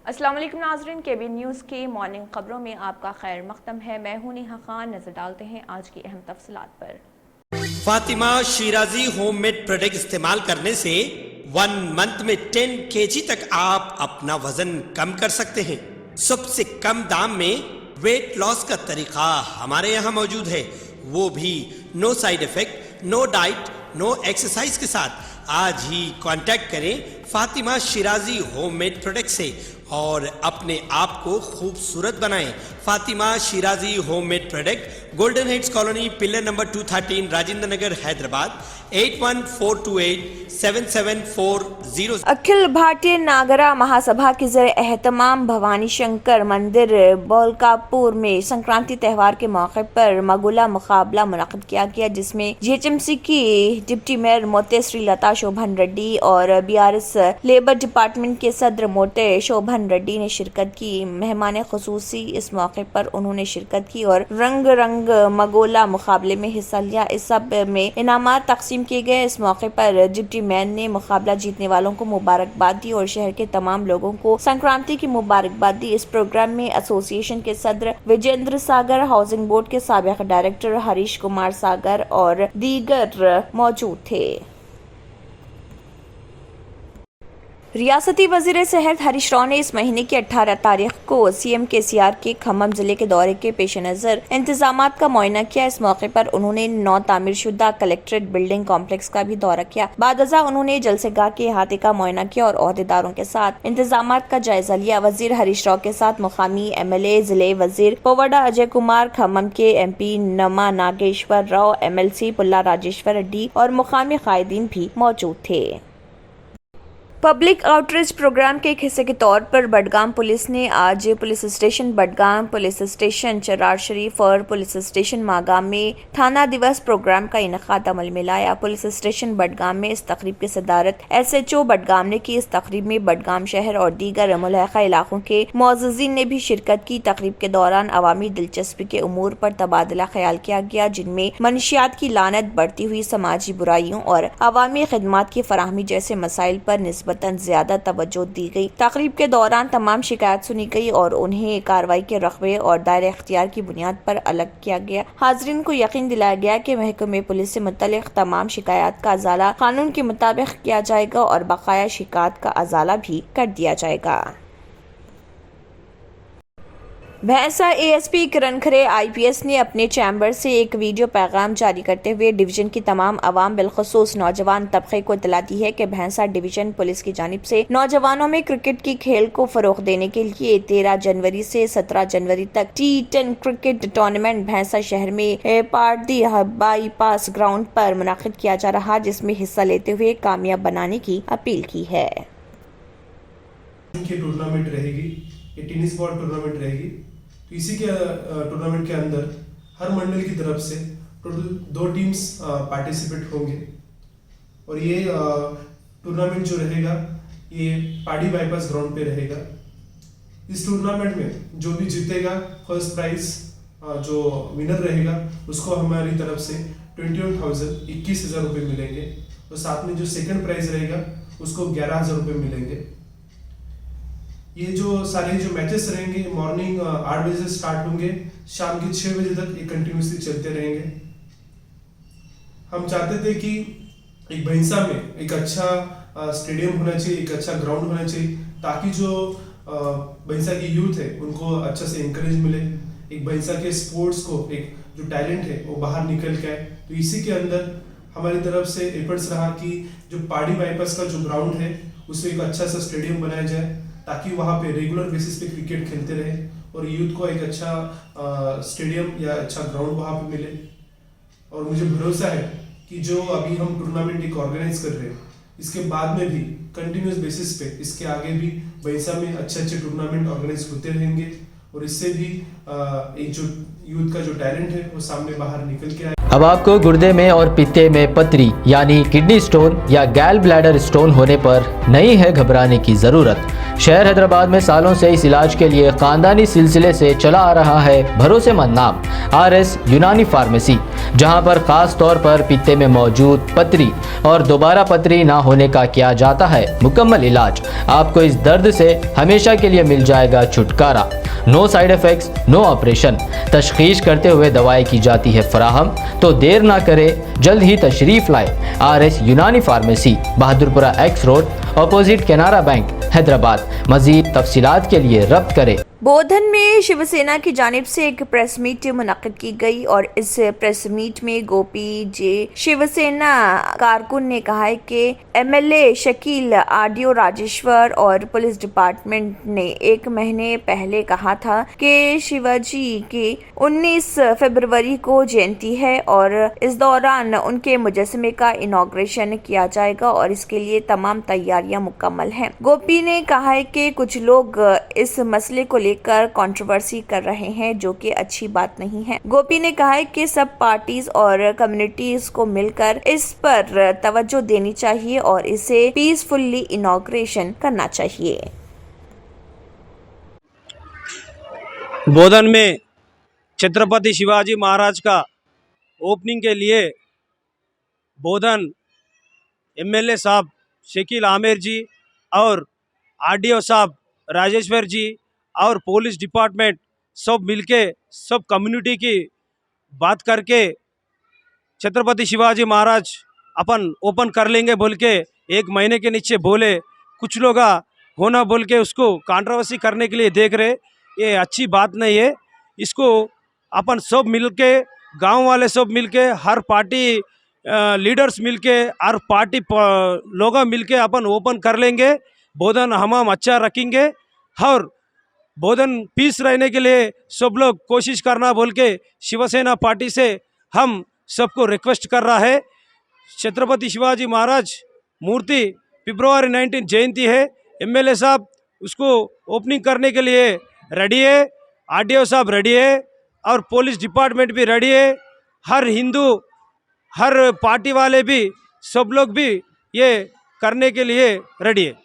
अस्सलाम वालेकुम नाज़रीन, केबी न्यूज़ की मॉर्निंग खबरों में आपका खैर मक़दम है। मैं हूं नेहा खान। नजर डालते हैं आज की अहम तफसीलात पर। फातिमा शिराजी होममेड प्रोडक्ट इस्तेमाल करने से 1 मंथ में 10 kg तक आप अपना वजन कम कर सकते हैं। सबसे कम दाम में वेट लॉस का तरीका हमारे यहाँ मौजूद है, वो भी no side effect, no diet, no exercise के साथ। आज ही कांटेक्ट करें फातिमा शिराजी होममेड प्रोडक्ट से और अपने आप को खूबसूरत बनाएं। Fatima Shirazi homemade product, golden heads colony, pillar number 213, Rajendra Nagar, Hyderabad 8142877440। Akhil Bharatiya Nagara महासभा के ज़रिए एहतमाम भवानी शंकर मंदिर बोलकापुर में संक्रांति त्यौहार के मौके पर मगुला मुकाबला मुनक़िद किया गया, जिसमें जीएचएमसी की डिप्टी मेयर मोते श्री लता शोभन रेड्डी और बीआरएस लेबर डिपार्टमेंट के सदर मोते शोभन रेड्डी ने शिरकत की। मेहमान खुसूसी इस मौके पर उन्होंने शिरकत की और रंग मगोला मुकाबले में हिस्सा लिया। इस सब में इनामात तकसीम किए गए। इस मौके पर डिप्टी मेयर ने मुकाबला जीतने वालों को मुबारकबाद दी और शहर के तमाम लोगों को संक्रांति की मुबारकबाद दी। इस प्रोग्राम में एसोसिएशन के सदर विजेंद्र सागर, हाउसिंग बोर्ड के साबिक डायरेक्टर हरीश कुमार सागर और दीगर मौजूद थे। रियासती वज़ीर सेहत हरीश राव ने इस महीने की 18 तारीख को सीएम केसीआर के खम्मम जिले के दौरे के पेश नज़र इंतजामात का मुआयना किया। इस मौके पर उन्होंने नौ तामीर शुदा कलेक्ट्रेट बिल्डिंग कॉम्प्लेक्स का भी दौरा किया। बादअज़ा उन्होंने जलसेगाह के अहाते का मुआयना किया और ओहदेदारों के साथ इंतजामात का जायजा लिया। वज़ीर हरीश राव के साथ मुकामी MLA जिले वज़ीर पोवाड़ा अजय कुमार, खम्मम के MP नमा नागेश्वर राव, MLC पुल्ला राजेश्वर रेड्डी और मुकामी कायदीन भी मौजूद थे। पब्लिक आउटरीच प्रोग्राम के एक हिस्से के तौर पर बडगाम पुलिस ने आज police station Budgam, police station Charar Sharief और पुलिस स्टेशन मागाम में थाना दिवस प्रोग्राम का इनेकाद अमल में लाया। पुलिस स्टेशन बडगाम में इस तकरीब की सदारत SHO बडगाम ने की। इस तकरीब में बडगाम शहर और दीगर मुल्हिका इलाकों के मुअज़्ज़िज़ीन ने भी शिरकत की। तकरीब के दौरान अवामी दिलचस्पी के उमूर पर तबादला ख्याल किया गया, जिनमें मनशियात की लानत, बढ़ती हुई समाजी बुराइयों और अवामी खिदमात की फराहमी जैसे मसाइल पर निस्बतन ज्यादा तवज्जो दी गई। तकरीब के दौरान तमाम शिकायत सुनी गई और उन्हें कार्रवाई के रकबे और दायरे इख्तियार की बुनियाद पर अलग किया गया। हाज़रीन को यकीन दिलाया गया कि महकमे पुलिस से मुतल्लिक़ तमाम शिकायत का अज़ाला कानून के मुताबिक किया जाएगा और बकाया शिकायत का अज़ाला भी कर दिया जाएगा। भैंसा ASP किरण खरे IPS ने अपने चैम्बर से एक वीडियो पैगाम जारी करते हुए डिवीजन की तमाम अवाम, बिलखुसूस नौजवान तबके को इत्तला दी है कि भैंसा डिवीजन पुलिस की जानिब से नौजवानों में क्रिकेट की खेल को फरोग देने के लिए 13 जनवरी से 17 जनवरी तक T10 क्रिकेट टूर्नामेंट भैंसा शहर में पारदी बाईपास ग्राउंड पर मुनाकिद किया जा रहा, जिसमें हिस्सा लेते हुए कामयाब बनाने की अपील की है। टूर्नामेंट रहेगी, ये टेनिस बॉल टूर्नामेंट रहेगी। तो इसी के टूर्नामेंट के अंदर हर मंडल की तरफ से टोटल 2 टीम्स पार्टिसिपेट होंगे और ये टूर्नामेंट जो रहेगा ये पाडी बाईपास ग्राउंड पे रहेगा। इस टूर्नामेंट में जो भी जीतेगा फर्स्ट प्राइज जो विनर रहेगा उसको हमारी तरफ से 21,000 रुपये मिलेंगे और साथ में जो सेकंड प्राइज रहेगा उसको 11,000 रुपये मिलेंगे। ये जो सारे जो मैचेस रहेंगे मॉर्निंग 8 बजे से स्टार्ट होंगे, शाम के 6 बजे तक ये कंटिन्यूसली चलते रहेंगे। हम चाहते थे कि एक भैंसा में एक अच्छा स्टेडियम होना चाहिए, एक अच्छा ग्राउंड होना चाहिए, ताकि जो भैंसा की यूथ है उनको अच्छा से इंकरेज मिले, एक भैंसा के स्पोर्ट्स को एक जो टैलेंट है वो बाहर निकल के आए। तो इसी के अंदर हमारी तरफ से एफर्ट्स रहा कि जो पाडी बाईपास का जो ग्राउंड है उससे एक अच्छा सा स्टेडियम बनाया जाए, ताकि वहाँ पे रेगुलर बेसिस पे क्रिकेट खेलते रहे और यूथ को एक अच्छा स्टेडियम या अच्छा ग्राउंड वहाँ पे मिले। और मुझे भरोसा है कि जो अभी हम टूर्नामेंट एक ऑर्गेनाइज कर रहे हैं इसके बाद में भी कंटिन्यूस बेसिस पे इसके आगे भी भैंसा में अच्छे अच्छे टूर्नामेंट ऑर्गेनाइज होते रहेंगे और इससे भी एक जो यूथ का जो टैलेंट है वो सामने बाहर निकल के आए। अब आपको गुर्दे में और पित्ते में पथरी यानी किडनी स्टोन या गैल ब्लैडर स्टोन होने पर नहीं है घबराने की ज़रूरत। शहर हैदराबाद में सालों से इस इलाज के लिए खानदानी सिलसिले से चला आ रहा है भरोसेमंद नाम RS यूनानी फार्मेसी, जहां पर खास तौर पर पित्ते में मौजूद पथरी और दोबारा पथरी ना होने का किया जाता है मुकम्मल इलाज। आपको इस दर्द से हमेशा के लिए मिल जाएगा छुटकारा। No side effects, no operation. तशखीस करते हुए दवाएं की जाती है फराहम। तो देर ना करें, जल्द ही तशरीफ लाए RS Unani pharmacy, Bahadurpura X road, opposite Canara bank, Hyderabad. मजीद तफसीलात के लिए रब्त करें। बोधन में शिवसेना की जानिब से एक प्रेस मीट मुनक्किद की गई और इस प्रेस मीट में गोपी जे शिवसेना कारकुन ने कहा है कि MLA शकील RDO राजेश्वर और पुलिस डिपार्टमेंट ने 1 महीने पहले कहा था कि शिवाजी की 19 फरवरी को जयंती है और इस दौरान उनके मुजस्समे का इनॉग्रेशन किया जाएगा और इसके लिए तमाम तैयारियां मुकम्मल हैं। गोपी ने कहा है कि कुछ लोग इस मसले को लेकर कंट्रोवर्सी कर रहे हैं, जो कि अच्छी बात नहीं है। गोपी ने कहा है कि सब पार्टीज और कम्युनिटीज को मिलकर इस पर तवज्जो देनी चाहिए और इसे पीसफुली इनॉग्रेशन करना चाहिए। बोधन में छत्रपति शिवाजी महाराज का ओपनिंग के लिए बोधन MLA साहब शकील आमिर जी और RDO साहब राजेश्वर जी और पुलिस डिपार्टमेंट सब मिलके सब कम्युनिटी की बात करके छत्रपति शिवाजी महाराज अपन ओपन कर लेंगे बोल के 1 महीने के नीचे बोले। कुछ लोग होना बोल के उसको कंट्रोवर्सी करने के लिए देख रहे, ये अच्छी बात नहीं है। इसको अपन सब मिलके, गांव वाले सब मिलके, हर पार्टी लीडर्स मिलके, हर पार्टी लोग मिलके अपन ओपन कर लेंगे। बोधन हम अच्छा रखेंगे और बोधन पीस रहने के लिए सब लोग कोशिश करना बोल के शिवसेना पार्टी से हम सबको रिक्वेस्ट कर रहा है। छत्रपति शिवाजी महाराज मूर्ति फरवरी 19 जयंती है। MLA साहब उसको ओपनिंग करने के लिए रेडी है, RDO साहब रेडी है और पुलिस डिपार्टमेंट भी रेडी है। हर हिंदू, हर पार्टी वाले भी, सब लोग भी ये करने के लिए रेडी है।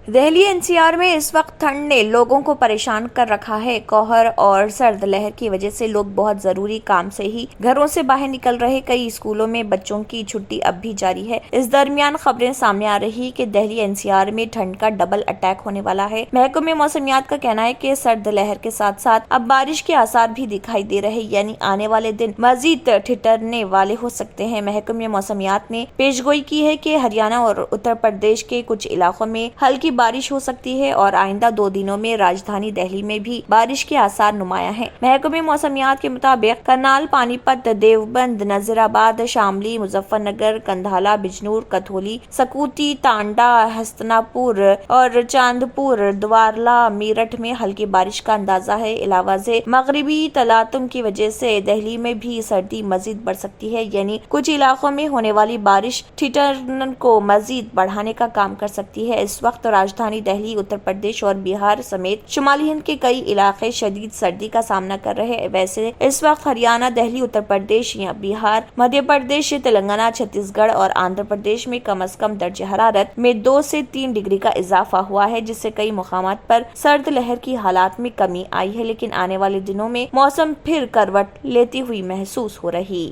दिल्ली NCR में इस वक्त ठंड ने लोगों को परेशान कर रखा है। कोहर और सर्द लहर की वजह से लोग बहुत जरूरी काम से ही घरों से बाहर निकल रहे। कई स्कूलों में बच्चों की छुट्टी अब भी जारी है। इस दरमियान खबरें सामने आ रही कि दिल्ली NCR में ठंड का डबल अटैक होने वाला है। महकमे मौसमियात का कहना है कि सर्द लहर के साथ साथ अब बारिश के आसार भी दिखाई दे रहे, यानी आने वाले दिन मजीद ठिठुरने वाले हो सकते हैं। महकमे मौसमियात ने पेशगोई की है कि हरियाणा और उत्तर प्रदेश के कुछ इलाकों में हल्की बारिश हो सकती है और आइंदा 2 दिनों में राजधानी दिल्ली में भी बारिश के आसार नुमाया हैं। महकमे मौसमियात के मुताबिक करनाल, पानीपत, देवबंद, नजीराबाद, शामली, मुजफ्फरनगर, कंधाला, बिजनौर, कथौली, सकूती, टांडा, हस्तिनापुर और चांदपुर, द्वारला, मेरठ में हल्की बारिश का अंदाजा है। इलावा से मगरिबी तलातुम की वजह से दिल्ली में भी सर्दी मजीद बढ़ सकती है, यानी कुछ इलाकों में होने वाली बारिश ठिठुरन को मजीद बढ़ाने का काम कर सकती है। इस वक्त राजधानी दिल्ली, उत्तर प्रदेश और बिहार समेत शुमाली हिंद के कई इलाके शदीद सर्दी का सामना कर रहे हैं। वैसे इस वक्त हरियाणा, दिल्ली, उत्तर प्रदेश या बिहार, मध्य प्रदेश, तेलंगाना, छत्तीसगढ़ और आंध्र प्रदेश में कम से कम दर्जे हरारत में 2 से 3 डिग्री का इजाफा हुआ है, जिससे कई मुकामात पर सर्द लहर की हालात में कमी आई है। लेकिन आने वाले दिनों में मौसम फिर करवट लेती हुई महसूस हो रही।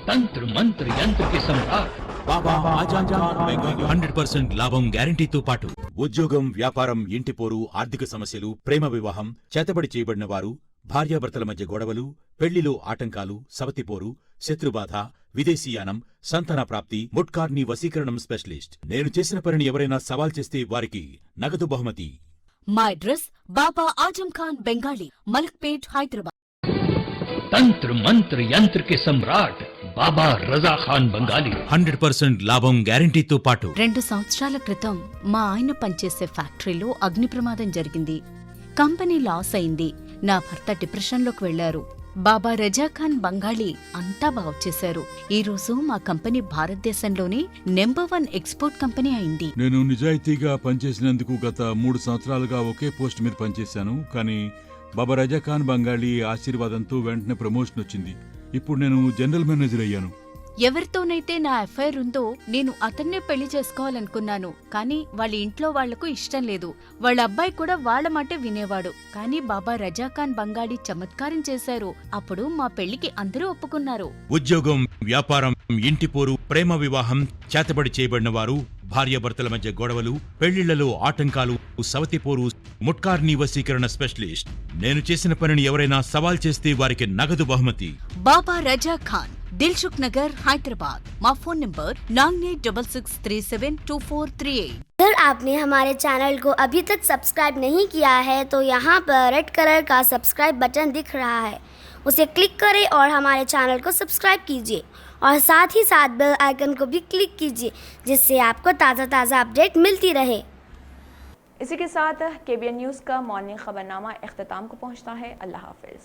तंत्र मंत्र यंत्र के सम्राट బాబా ఆజాన్ 100% లాభం గ్యారంటీతో పాటు ఉద్యోగం, వ్యాపారం, ఇంటి పోరు, ఆర్థిక సమస్యలు, ప్రేమ వివాహం, చేతబడి చేయబడిన వారు, భార్యాభర్తల మధ్య గొడవలు, పెళ్లిలో ఆటంకాలు, సవతిపోరు, శత్రుబాధ, విదేశీయానం, సంతాన ప్రాప్తి, ముట్కార్ని వశీకరణం స్పెషలిస్ట్. నేను చేసిన పనిని ఎవరైనా సవాల్ చేస్తే వారికి నగదు బహుమతి. మా అడ్రస్ బాబా ఆజం ఖాన్ బెంగాలీ, మలక్పేట్, హైదరాబాద్. तंत्र मंत्र यंत्र के सम्राट బాబా రజా ఖాన్ బంగాలీ 100% లాభం గ్యారంటీతో పాటు 2 సంవత్సరాల క్రితం మా ఆయన పనిచేసే ఫ్యాక్టరీలో అగ్ని ప్రమాదం జరిగింది. కంపెనీ లాస్ అయింది. నా భర్త డిప్రెషన్లోకి వెళ్లారు. బాబా రజాఖాన్ బంగాళీ అంతా బాగు చేశారు. ఈ రోజు మా కంపెనీ భారతదేశంలోనే #1 ఎక్స్పోర్ట్ కంపెనీ అయింది. నేను నిజాయితీగా పనిచేసినందుకు గత 3 సంవత్సరాలుగా ఒకే పోస్ట్ మీద పనిచేశాను. కానీ బాబా రజాఖాన్ బంగాళీ ఆశీర్వాదంతో వెంటనే ప్రమోషన్ వచ్చింది. ఇప్పుడు నేను జనరల్ మేనేజర్ అయ్యాను. ఎవరితోనైతే నా అఫైర్ ఉందో నేను అతన్నే పెళ్లి చేసుకోవాలనుకున్నాను. కానీ వాళ్ళ ఇంట్లో వాళ్లకు ఇష్టం లేదు. వాళ్ళ అబ్బాయి కూడా వాళ్ళ మాట వినేవాడు. కానీ బాబా రజాఖాన్ బంగాళీ చమత్కారం చేశారు. అప్పుడు మా పెళ్లికి అందరూ ఒప్పుకున్నారు. ఉద్యోగం, వ్యాపారం, ఇంటి పోరు, ప్రేమ వివాహం, చేతబడి చేయబడిన వారు, భార్యాభర్తల మధ్య గొడవలు, పెళ్లిళ్లలో ఆటంకాలు, సవతిపోరు, ముట్కార్నీ వశీకరణ స్పెషలిస్ట్. నేను చేసిన పనిని ఎవరైనా సవాల్ చేస్తే వారికి నగదు బహుమతి. బాబా రజాఖాన్, दिलसुख नगर, हैदराबाद। माँ फोन नंबर 9866372438। अगर आपने हमारे चैनल को अभी तक सब्सक्राइब नहीं किया है तो यहाँ पर रेड कलर का सब्सक्राइब बटन दिख रहा है, उसे क्लिक करें और हमारे चैनल को सब्सक्राइब कीजिए और साथ ही साथ बेल आइकन को भी क्लिक कीजिए, जिससे आपको ताज़ा अपडेट मिलती रहे। इसी के साथ KBN न्यूज़ का मॉर्निंग खबरनामा इख्तिताम को पहुँचता है। अल्लाह हाफिज़।